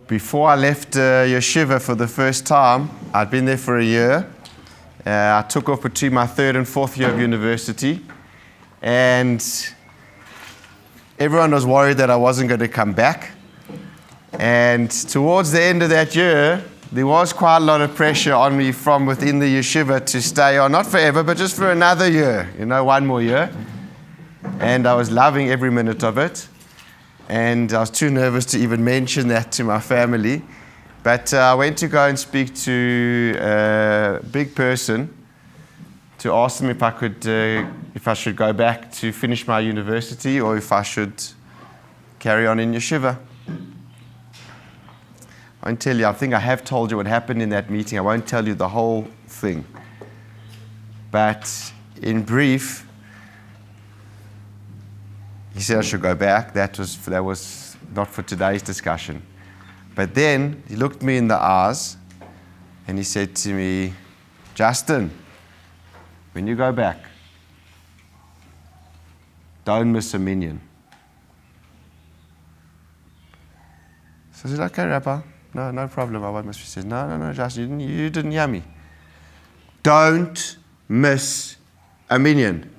Before I left yeshiva for the first time, I'd been there for a year. I took off between my third and fourth year of university, and everyone was worried that I wasn't going to come back. And towards the end of that year, there was quite a lot of pressure on me from within the yeshiva to stay on, not forever, but just for another year, one more year. And I was loving every minute of it. And I was too nervous to even mention that to my family. But I went to go and speak to a big person to ask them if I should go back to finish my university or if I should carry on in yeshiva. I won't tell you, I think I have told you what happened in that meeting. I won't tell you the whole thing. But in brief, he said I should go back. That was not for today's discussion. But then he looked me in the eyes and he said to me, Justin, when you go back, don't miss a minyan. So I said, okay, Rabbi. No problem. I won't miss. He says, no, Justin, you didn't hear me. Don't miss a minyan.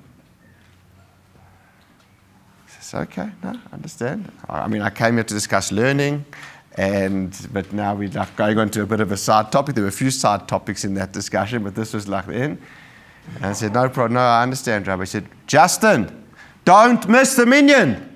I said, okay, no, I understand. I mean, I came here to discuss learning, but now we're like going on to a bit of a side topic. There were a few side topics in that discussion, but this was like the end. And I said, no problem. No, I understand, Rabbi. He said, Justin, don't miss the minyan.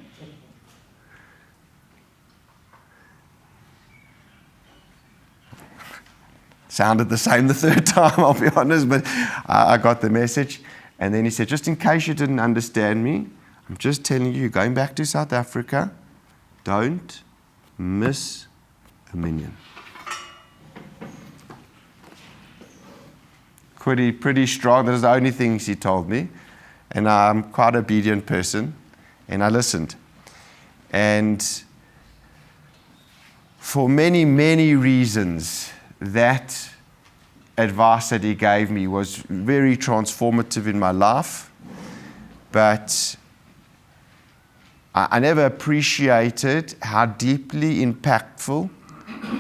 Sounded the same the third time, I'll be honest, but I got the message. And then he said, just in case you didn't understand me, I'm just telling you, going back to South Africa, don't miss a minyan. Pretty strong. That was the only things he told me. And I'm quite an obedient person, and I listened. And for many, many reasons, that advice that he gave me was very transformative in my life, but I never appreciated how deeply impactful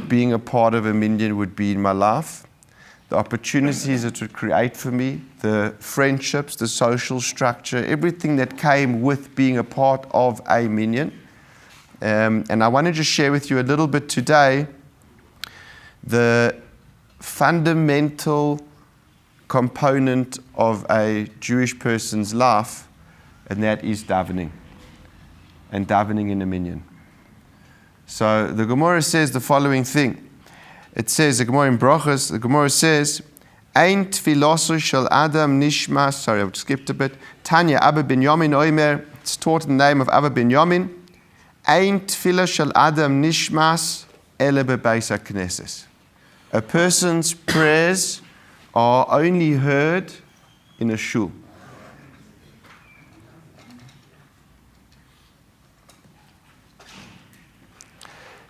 being a part of a minyan would be in my life, the opportunities it would create for me, the friendships, the social structure, everything that came with being a part of a minyan. And I want to just share with you a little bit today the fundamental component of a Jewish person's life, and that is davening, and davening in a minyan. So the Gemara says the following thing. It says, the Gemara in Brachos, the Gemara says, Ein tfiloso shel Adam nishmas, sorry, I've skipped a bit, Tanya Abba ben Yamin Oimer, it's taught in the name of Abba ben Yamin, Ein tfila shel Adam nishmas ele bebeis hakneses. A person's prayers are only heard in a shul.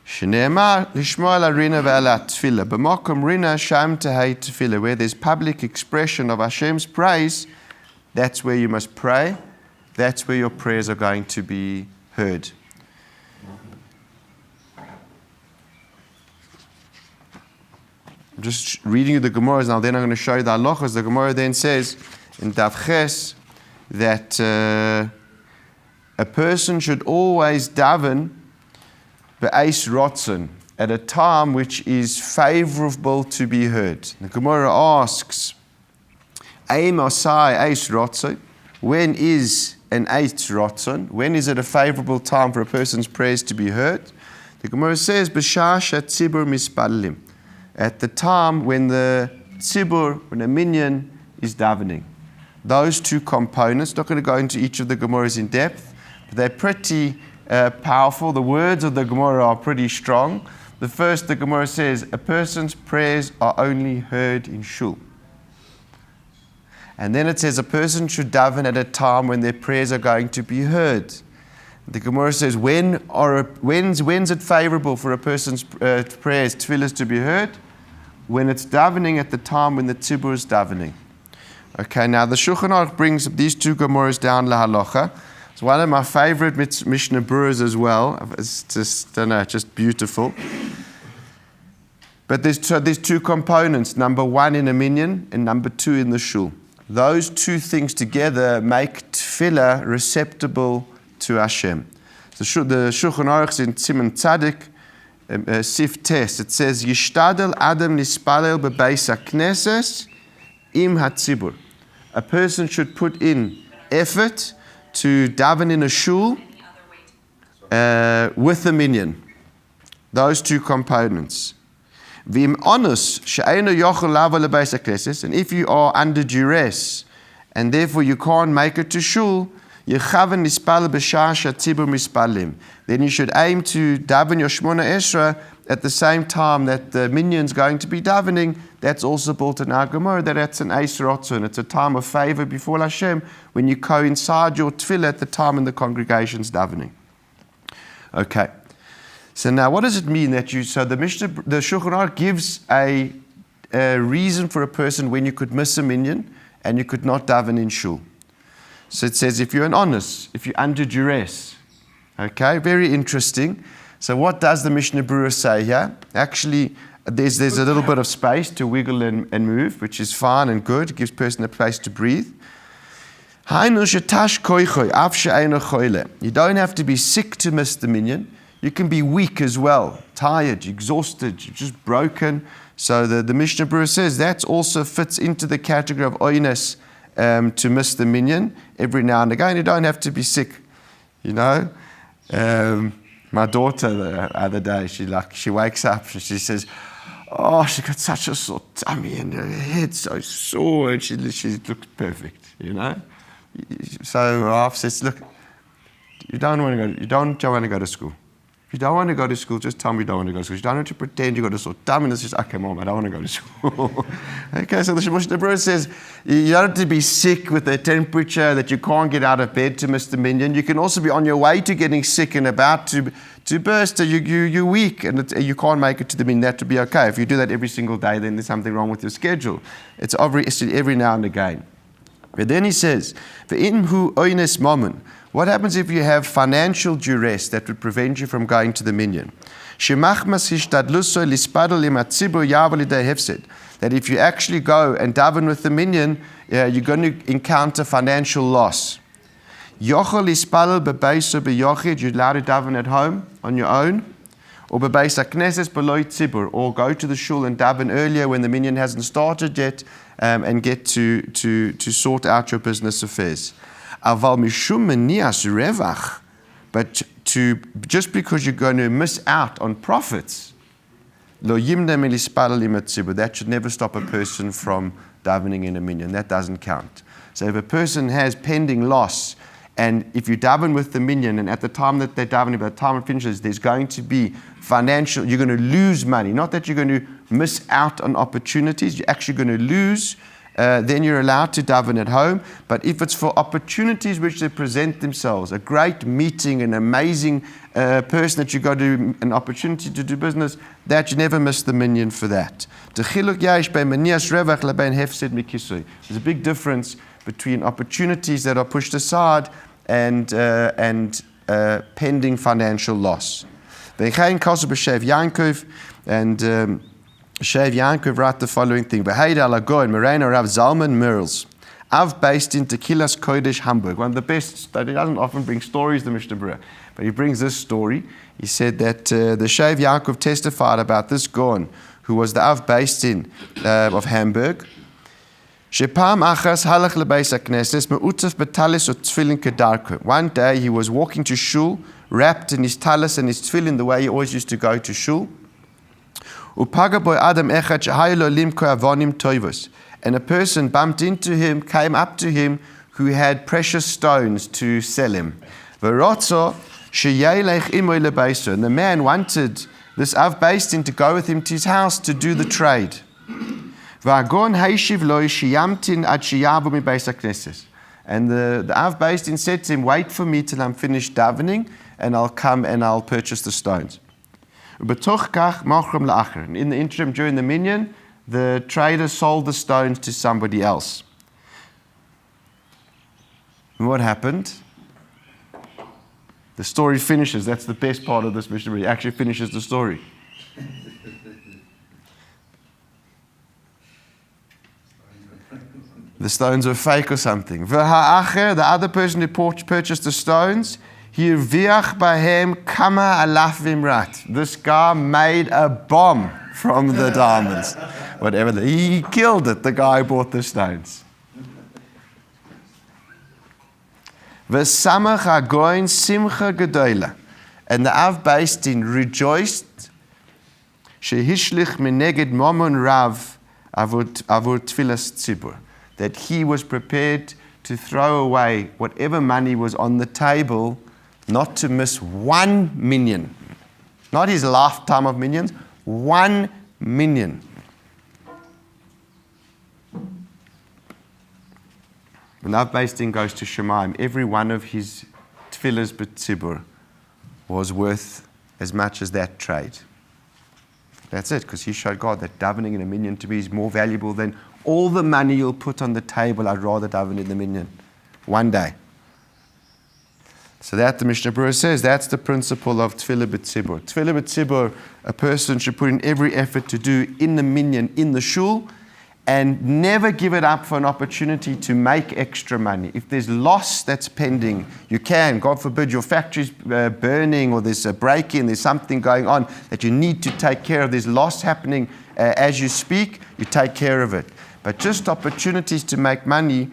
Shneimar lishmo al rina ve'al tefillah. B'makom rina sham tehei tefillah. Where there's public expression of Hashem's praise, that's where you must pray. That's where your prayers are going to be heard. I'm just reading you the Gemaras now, then I'm going to show you the halachas. The Gemara then says in Daf Ches that a person should always daven be'eis rotzen, at a time which is favorable to be heard. The Gemara asks, Eim asai eis rotzen, when is an eis rotzen? When is it a favorable time for a person's prayers to be heard? The Gemara says, B'shah she'tzibur mispallim, at the time when the tzibur, when a minyan is davening. Those two components, not going to go into each of the Gemaras in depth, but they're pretty powerful. The words of the Gemara are pretty strong. The first, the Gemara says, a person's prayers are only heard in shul. And then it says a person should daven at a time when their prayers are going to be heard. The Gemara says, when's it favorable for a person's prayers, tefillahs, to be heard? When it's davening at the time when the tzibur is davening. Okay, now the Shulchan Aruch brings these two Gemaras down la halacha. It's one of my favorite Mishnah Berurahs as well. It's just, I don't know, just beautiful. But there's two components, number one in a minyan and number two in the shul. Those two things together make tefillah receptible to Hashem. The Shulchan Aruch in Siman Tzadik, Sif Tes, it says, Yishtadel Adam Nispalel Bebeis HaKnesses Im HaTzibur. A person should put in effort to daven in a shul with the minyan. Those two components. V'im onus she'eino yochel lavo lebeis hakneses, and if you are under duress and therefore you can't make it to shul, yechaven nispal b'shah she'tzibur mispalim. Then you should aim to daven your Shmona Esra at the same time that the minyan's going to be davening. That's also built in our Gemara, that's an Eis Rotzon. It's a time of favor before Hashem when you coincide your tefillah at the time when the congregation's davening. Okay. So now, what does it mean that so the Shulchan Aruch gives a reason for a person when you could miss a minyan and you could not daven in shul. So it says if you're an honest, if you're under duress. Okay, very interesting. So what does the Mishnah Berurah say here? Actually, there's a little bit of space to wiggle and move, which is fine and good. It gives a person a place to breathe. You don't have to be sick to miss the minyan. You can be weak as well, tired, exhausted, you're just broken. So the Mishnah Berurah says that also fits into the category of oines to miss the minyan every now and again. You don't have to be sick, you know. My daughter the other day, she wakes up and she says, "Oh, she got such a sore tummy and her head's so sore," and she looked perfect, you know. So I've said, "Look, you don't want to go to school. If you don't want to go to school, just tell me you don't want to go to school. You don't have to pretend you got a sore tummy." And it's just, "Okay, Mom, I don't want to go to school." Okay, so the Mishnah Berurah says you don't have to be sick with a temperature that you can't get out of bed to miss the minyan. You can also be on your way to getting sick and about to burst. You're weak and you can't make it to the minyan. That would be okay. If you do that every single day, then there's something wrong with your schedule. It's every now and again. But then he says, "Ve'inhu oines mammon." What happens if you have financial duress that would prevent you from going to the minyan? That if you actually go and daven with the minyan, you're going to encounter financial loss. You're allowed to daven at home on your own, or or go to the shul and daven earlier when the minyan hasn't started yet, and get to sort out your business affairs. But just because you're going to miss out on profits, that should never stop a person from davening in a minyan. That doesn't count. So if a person has pending loss, and if you daven with the minyan, and at the time that they're davening, by the time it finishes, there's going to be financial, you're going to lose money. Not that you're going to miss out on opportunities, you're actually going to lose. Then you're allowed to daven at home. But if it's for opportunities which they present themselves, a great meeting, an amazing person that you got to, an opportunity to do business, that you never miss the minyan for that. There's a big difference between opportunities that are pushed aside and pending financial loss. And Shev Yankov wrote the following thing. Beheida Alagoin, Moreno Rav Zalman Merles. I've based in Tequilas Kodesh, Hamburg. One of the best, he doesn't often bring stories, the Mishnah Berurah, but he brings this story. He said that the Shev Yankov testified about this Gaon, who was the Av based in of Hamburg. Shepam achas halach lebeis hakneses me'utaf betalis or tefillin kedarko. One day he was walking to shul, wrapped in his talis and his tefillin the way he always used to go to shul. And a person bumped into him, came up to him, who had precious stones to sell him. And the man wanted this Av Beis Din to go with him to his house to do the trade. And the Av Beis Din said to him, "Wait for me till I'm finished davening, and I'll come and I'll purchase the stones." In the interim, during the minyan, the trader sold the stones to somebody else. And what happened? The story finishes. That's the best part of this Mishnah. It actually finishes the story. the stones were fake or something. V'ha'acher, the other person who purchased the stones, hirviach bahem kama alaf vimrat. This guy made a bomb from the diamonds. Whatever. He killed it, the guy who bought the stones. V'samach hagoin simcha gedola. And the Av Beis Din rejoiced shehishlich mineged mamon rav avur tfilas tzibur. That he was prepared to throw away whatever money was on the table, not to miss 1 million. Not his lifetime of millions, 1 million. When Av Beis Din goes to Shemaim, every one of his tfilas b'tzibur was worth as much as that trade. That's it, because he showed God that davening in a minyan to me is more valuable than all the money you'll put on the table. I'd rather daven in the minyan one day. So that the Mishnah Berurah says, that's the principle of tefillah b'tzibur. Tefillah b'tzibur, a person should put in every effort to do in the minyan, in the shul, and never give it up for an opportunity to make extra money. If there's loss that's pending, you can. God forbid your factory's burning, or there's a break-in, there's something going on that you need to take care of. There's loss happening as you speak, you take care of it. But just opportunities to make money,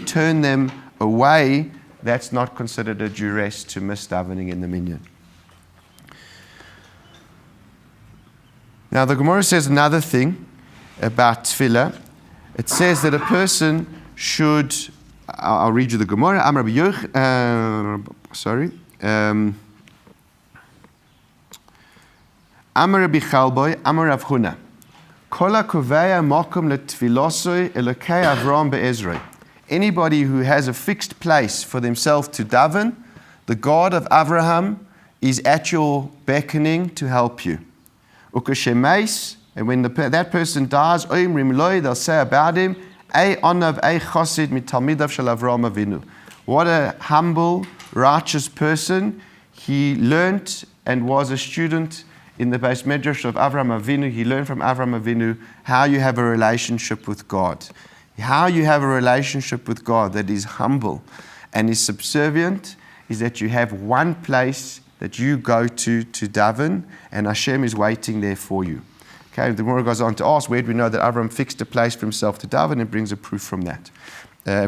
turn them away. That's not considered a duress to miss davening in the minyan. Now the Gemara says another thing about tefillah. It says that a person should, I'll read you the Gemara. Amar Rabbi Amar Rabbi Chalboi, Amar Rav Huna. Kol hakoveya makom letfilosoi Elokei Avram be'ezroi. Anybody who has a fixed place for themselves to daven, the God of Abraham is at your beckoning to help you. Ukashemeis, and when that person dies, oimrim loi, they'll say about him, Ei onav ei chosid mitalmidav shel Avraham Avinu. What a humble, righteous person. He learnt and was a student in the Beis Medrash of Avraham Avinu. He learned from Avraham Avinu how you have a relationship with God. How you have a relationship with God that is humble and is subservient is that you have one place that you go to daven, and Hashem is waiting there for you. Okay, the Gemara goes on to ask, where do we know that Avraham fixed a place for himself to daven, and brings a proof from that.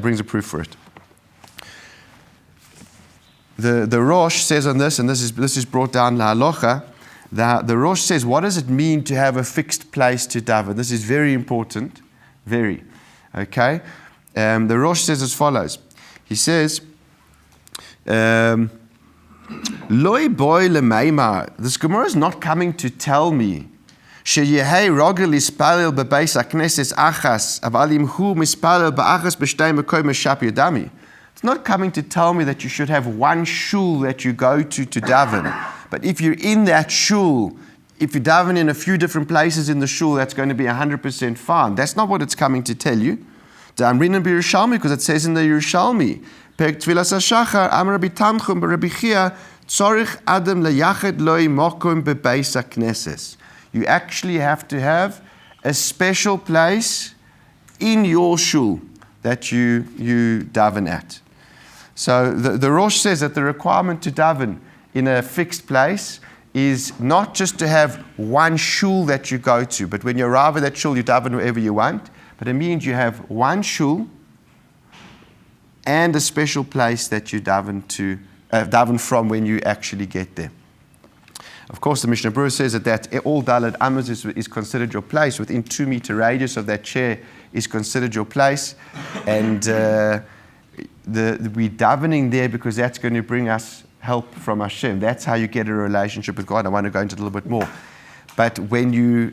Brings a proof for it. The Rosh says on this, and this is brought down la halacha. The Rosh says, what does it mean to have a fixed place to daven? This is very important, very. Okay, the Rosh says as follows. He says, "Loi boy lemeimar." This Gemara is not coming to tell me. Sheyehei rogel ispalel bebeis hakneses achas, aval imhu mispalel beachas b'shtei mekoy meshap yadami. It's not coming to tell me that you should have one shul that you go to daven. But if you're in that shul, if you daven in a few different places in the shul, that's going to be 100% fine. That's not what it's coming to tell you. I'm reading in Yerushalmi because it says in the Yerushalmi, Perek Tfilas HaShachar, Amar Rabbi Tamchum b'Rabbi Chia, Tzorich Adam leyached loi mokum bebeis hakneses. You actually have to have a special place in your shul that you daven at. So the Rosh says that the requirement to daven in a fixed place is not just to have one shul that you go to, but when you arrive at that shul, you daven wherever you want. But it means you have one shul and a special place that you daven from when you actually get there. Of course, the Mishnah Berurah says that all Daled Amos is considered your place. Within 2 meter radius of that chair is considered your place. And we're davening there because that's going to bring us help from Hashem. That's how you get a relationship with God. I want to go into it a little bit more. But when you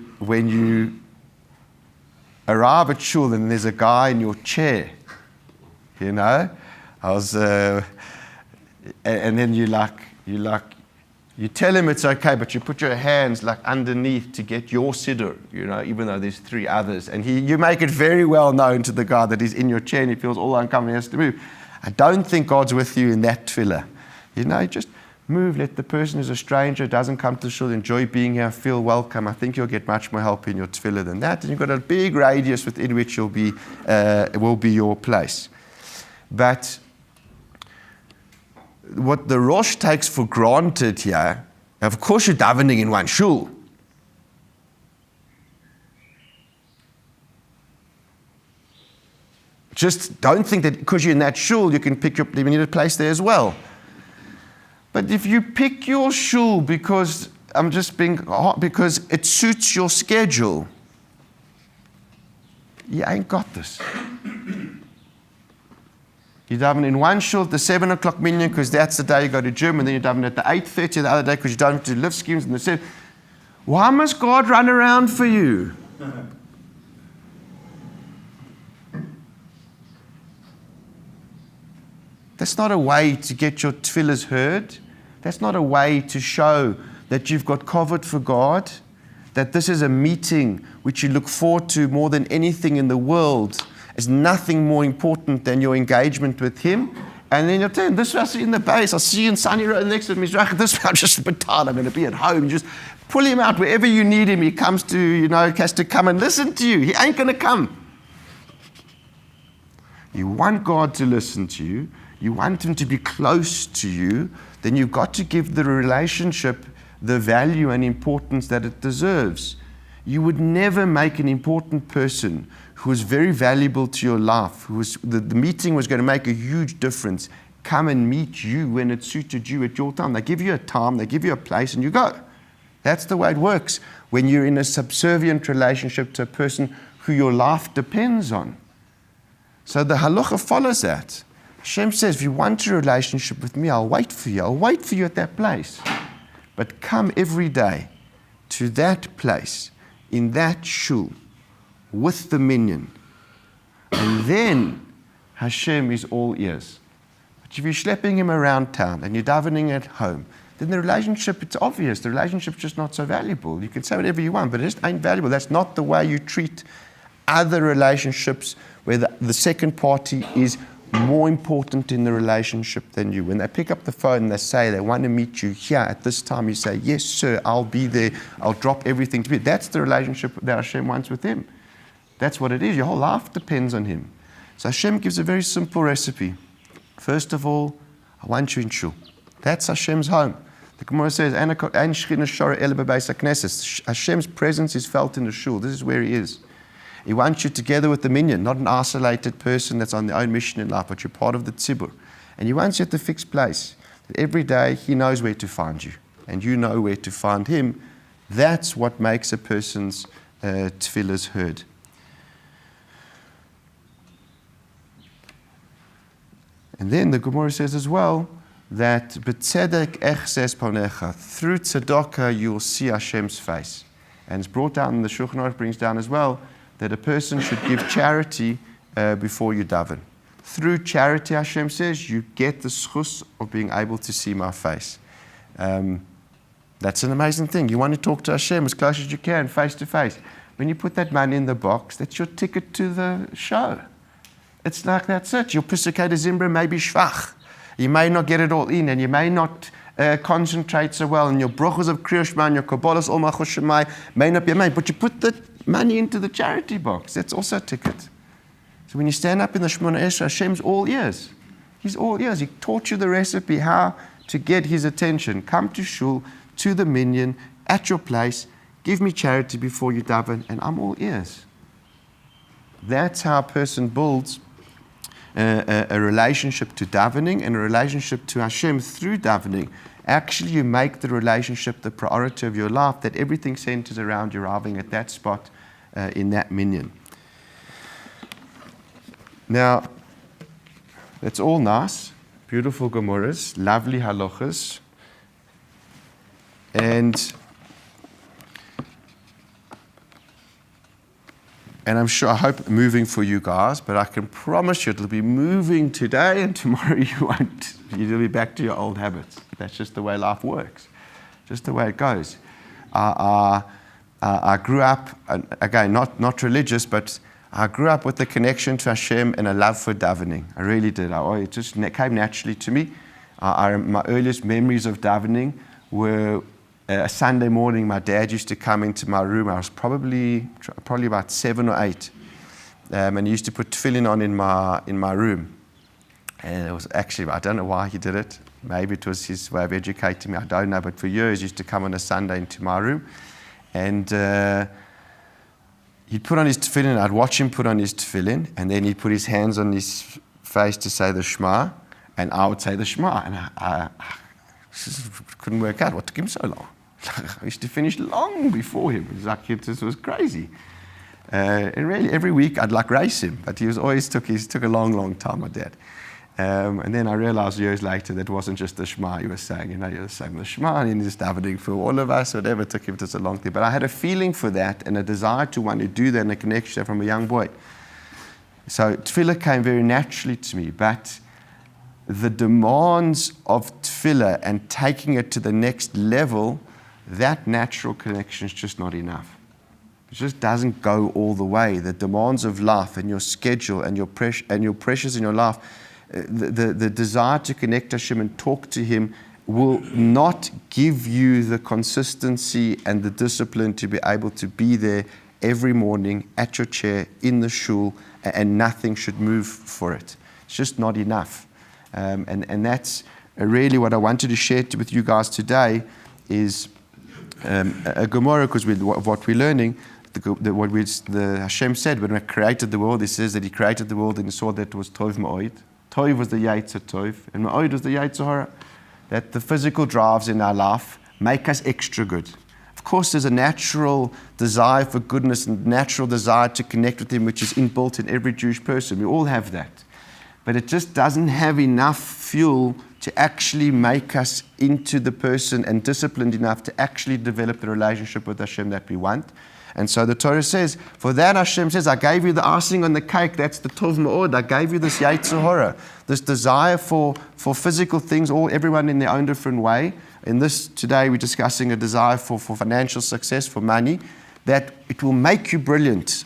arrive at shul and there's a guy in your chair, and then you tell him it's okay, but you put your hands like underneath to get your siddur, even though there's 3 others, and you make it very well known to the guy that he's in your chair and he feels all uncomfortable, he has to move. I don't think God's with you in that tefillah. Just Move, let the person who's a stranger, doesn't come to shul, enjoy being here, feel welcome. I think you'll get much more help in your tefillah than that. And you've got a big radius within which will be your place. But what the Rosh takes for granted here, of course you're davening in one shul. Just don't think that because you're in that shul, you can pick up, you need a place there as well. But if you pick your shul because because it suits your schedule, you ain't got this. You daven in one shul at the 7 o'clock minyan because that's the day you go to gym, and then you daven at the 8:30 the other day because you don't have to lift schemes. And they said, why must God run around for you? That's not a way to get your tefillahs heard. That's not a way to show that you've got covered for God, that this is a meeting which you look forward to more than anything in the world. There's nothing more important than your engagement with Him. And then you'll tell Him, this way I'll see you in the base, I'll see you in Sunny Road next to Mizrach, this way I'm just a bit tired, I'm going to be at home. Just pull Him out wherever you need Him. He comes to, has to come and listen to you. He ain't going to come. You want God to listen to you. You want Him to be close to you, then you've got to give the relationship the value and importance that it deserves. You would never make an important person who was very valuable to your life, the meeting was going to make a huge difference, come and meet you when it suited you at your time. They give you a time, they give you a place, and you go. That's the way it works when you're in a subservient relationship to a person who your life depends on. So the halacha follows that. Hashem says, if you want a relationship with me, I'll wait for you. I'll wait for you at that place. But come every day to that place, in that shul, with the minyan. And then Hashem is all ears. But if you're schlepping Him around town and you're davening at home, then the relationship, it's obvious. The relationship's just not so valuable. You can say whatever you want, but it just ain't valuable. That's not the way you treat other relationships where the second party is more important in the relationship than you. When they pick up the phone and they say they want to meet you here at this time, you say, yes, sir, I'll be there. I'll drop everything to be. That's the relationship that Hashem wants with Him. That's what it is. Your whole life depends on Him. So Hashem gives a very simple recipe. First of all, I want you in shul. That's Hashem's home. The Gemara says, Hashem's presence is felt in the shul. This is where He is. He wants you together with the minyan, not an isolated person that's on their own mission in life, but you're part of the tzibur. And He wants you at the fixed place. That every day He knows where to find you, and you know where to find Him. That's what makes a person's tefillahs heard. And then the Gemara says as well that b'tzedek echzes panecha, through tzedakah you will see Hashem's face. And it's brought down, the Shulchan Aruch brings down as well, that a person should give charity before you daven. Through charity, Hashem says, you get the schus of being able to see my face. That's an amazing thing. You want to talk to Hashem as close as you can, face to face. When you put that money in the box, that's your ticket to the show. It's like, that's it. Your Pesukei Zimbra may be schwach. You may not get it all in, and you may not concentrate so well, and your brachos of Kriya Shema and your Kabbalah's Ol Malchus Shemai may not be made, but you put the money into the charity box. That's also a ticket. So when you stand up in the Shemona Esrei, Hashem's all ears. He's all ears. He taught you the recipe how to get His attention. Come to shul, to the minyan, at your place, give me charity before you daven, and I'm all ears. That's how a person builds a relationship to davening and a relationship to Hashem through davening. Actually, you make the relationship the priority of your life, that everything centers around you arriving at that spot in that minyan. Now, that's all nice, beautiful Gemaras, lovely halachas, and I'm sure, I hope moving for you guys, but I can promise you it'll be moving today, and tomorrow you won't. You'll be back to your old habits. That's just the way life works, just the way it goes. I grew up, again, not religious, but I grew up with a connection to Hashem and a love for davening. I really did. It just came naturally to me. My earliest memories of davening were a Sunday morning. My dad used to come into my room. I was probably about 7 or 8. And he used to put tefillin on in my room. And it was actually, I don't know why he did it. Maybe it was his way of educating me. I don't know. But for years, he used to come on a Sunday into my room. And he'd put on his tefillin. I'd watch him put on his tefillin. And then he'd put his hands on his face to say the Shema. And I would say the Shema. And I couldn't work out what took him so long. I used to finish long before him. It was like, this was crazy. And really, every week I'd like race him, but he took a long time, my dad. And then I realized years later that it wasn't just the Shema he was saying. He was saying the Shema, and he's davening for all of us, whatever. It took him such a long time. But I had a feeling for that and a desire to want to do that and a connection from a young boy. So tefillah came very naturally to me, but the demands of tefillah and taking it to the next level, that natural connection is just not enough. It just doesn't go all the way. The demands of life and your schedule and your pressures in your life, the desire to connect to Hashem and talk to Him will not give you the consistency and the discipline to be able to be there every morning at your chair in the shul, and nothing should move for it. It's just not enough. And that's really what I wanted to share with you guys today is a Gemara, because what we're learning, the Hashem said when He created the world, He says that He created the world and He saw that it was Tov Ma'od. Tov was the Yetzer Tov, and Ma'od was the Yetzer Hara. That the physical drives in our life make us extra good. Of course, there's a natural desire for goodness and natural desire to connect with Him, which is inbuilt in every Jewish person. We all have that. But it just doesn't have enough fuel to actually make us into the person and disciplined enough to actually develop the relationship with Hashem that we want. And so the Torah says, for that Hashem says, I gave you the icing on the cake, that's the Tov Ma'od. I gave you this Yetzer Hara, this desire for physical things, everyone in their own different way. In this, today we're discussing a desire for financial success, for money, that it will make you brilliant.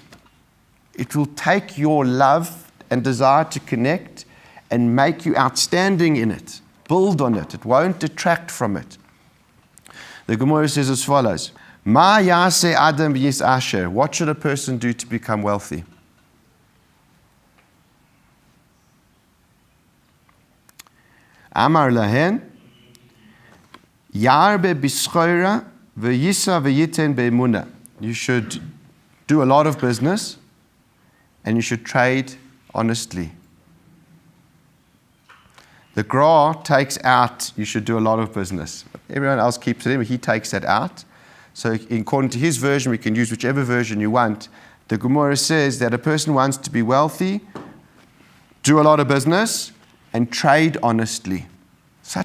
It will take your love and desire to connect and make you outstanding in it. Build on it. It won't detract from it. The Gemara says as follows, Ma yaseh adam v'yis asher. What should a person do to become wealthy? Amar lahen, yarbe b'schoira v'yisa v'yiten be'emunah. You should do a lot of business and you should trade honestly. The Gra takes out, you should do a lot of business. Everyone else keeps it in, but he takes that out. So according to his version, we can use whichever version you want. The Gemara says that a person wants to be wealthy, do a lot of business, and trade honestly. So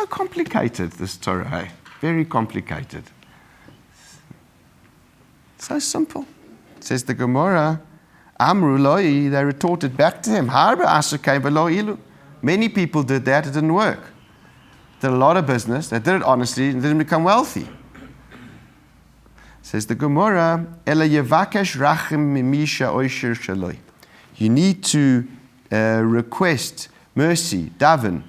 complicated, this Torah, hey? Very complicated. So simple. Says the Gemara, Amru loi, they retorted back to him, Harba asukay v'lo ilu. Many people did that, it didn't work. Did a lot of business, they did it honestly, and didn't become wealthy. Says the Gemara, Ela yevakesh rachim mimisha oishir shaloi. You need to request mercy, daven,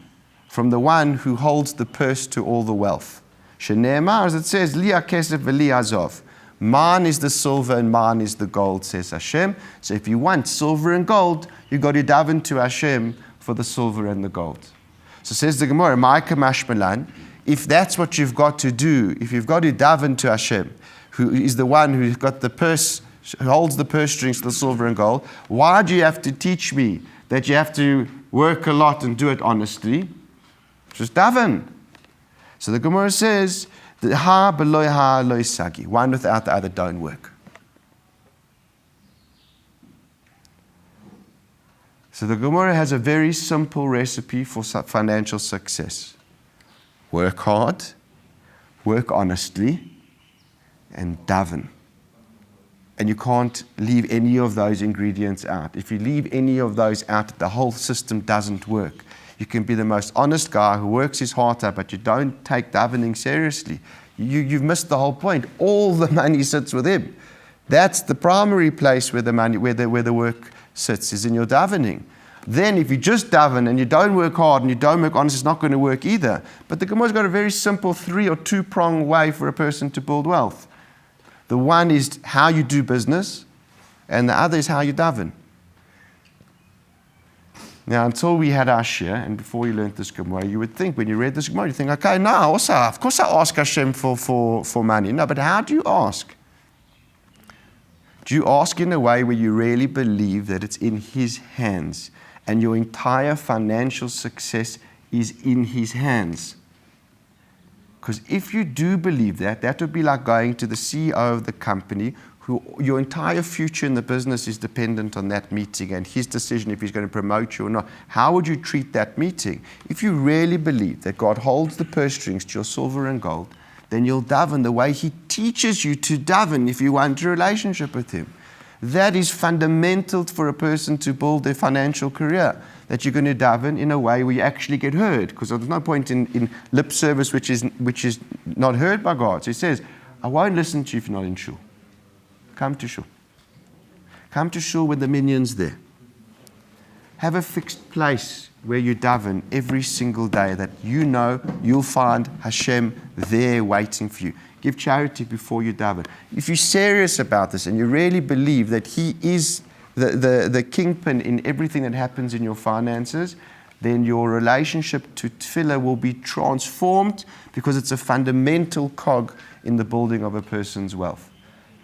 from the one who holds the purse to all the wealth. Shene'emar, as it says, li hakesef v'li azov. Mine is the silver and mine is the gold, says Hashem. So if you want silver and gold, you've got to daven to Hashem for the silver and the gold. So says the Gemara, Ma'ika mashmalan, if that's what you've got to do, if you've got to daven to Hashem, who is the one who's got the purse, who holds the purse strings to the silver and gold, why do you have to teach me that you have to work a lot and do it honestly? Just daven. So the Gemara says, the ha beloy ha loy sagi. One without the other don't work. So the Gemara has a very simple recipe for financial success. Work hard, work honestly, and daven. And you can't leave any of those ingredients out. If you leave any of those out, the whole system doesn't work. You can be the most honest guy who works his heart out, but you don't take davening seriously. You've missed the whole point. All the money sits with him. That's the primary place where the money, where the work sits, is in your davening. Then if you just daven and you don't work hard and you don't work honest, it's not going to work either. But the Gemara's got a very simple 3 or 2-prong way for a person to build wealth. The one is how you do business, and the other is how you daven. Now, until we had our share, and before you learned this Gemara, you would think, when you read this Gemara, you think, okay, now also, of course I ask Hashem for money. No, but how do you ask? Do you ask in a way where you really believe that it's in His hands and your entire financial success is in His hands? Because if you do believe that, that would be like going to the CEO of the company, who your entire future in the business is dependent on that meeting and his decision if he's going to promote you or not. How would you treat that meeting? If you really believe that God holds the purse strings to your silver and gold, then you'll daven the way He teaches you to daven if you want a relationship with Him. That is fundamental for a person to build their financial career, that you're going to daven in a way where you actually get heard, because there's no point in lip service which is not heard by God. So He says, I won't listen to you if you're not in shul. Come to shul. Come to shul when the minyan's there. Have a fixed place where you daven every single day that you know you'll find Hashem there waiting for you. Give charity before you daven. If you're serious about this and you really believe that He is the kingpin in everything that happens in your finances, then your relationship to tefillah will be transformed, because it's a fundamental cog in the building of a person's wealth.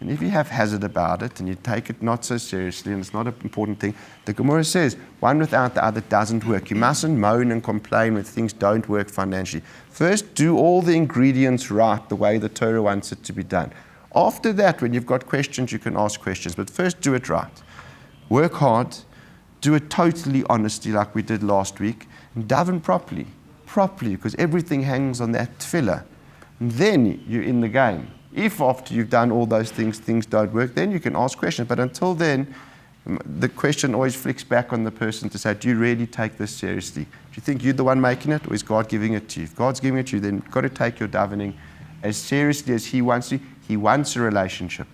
And if you have hazard about it and you take it not so seriously and it's not an important thing, the Gemara says, one without the other doesn't work. You mustn't moan and complain when things don't work financially. First, do all the ingredients right the way the Torah wants it to be done. After that, when you've got questions, you can ask questions. But first, do it right. Work hard. Do it totally honestly like we did last week. And daven properly, because everything hangs on that tefillah. And then you're in the game. If after you've done all those things, things don't work, then you can ask questions. But until then, the question always flicks back on the person to say, do you really take this seriously? Do you think you're the one making it, or is God giving it to you? If God's giving it to you, then you've got to take your davening as seriously as He wants to. He wants a relationship.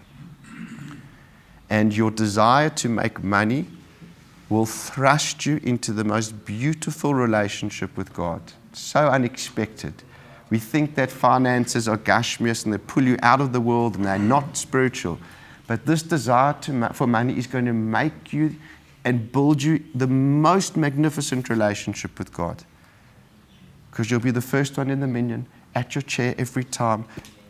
And your desire to make money will thrust you into the most beautiful relationship with God. So unexpected. We think that finances are gashmias and they pull you out of the world and they're not spiritual. But this desire for money is going to make you and build you the most magnificent relationship with God. Because you'll be the first one in the minyan, at your chair every time,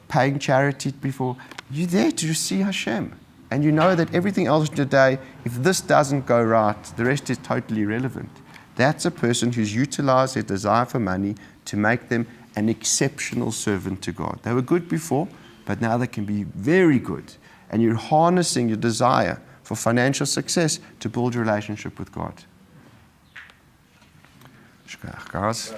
paying charity before. You're there to see Hashem. And you know that everything else today, if this doesn't go right, the rest is totally irrelevant. That's a person who's utilized their desire for money to make them an exceptional servant to God. They were good before, but now they can be very good. And you're harnessing your desire for financial success to build your relationship with God. Guys.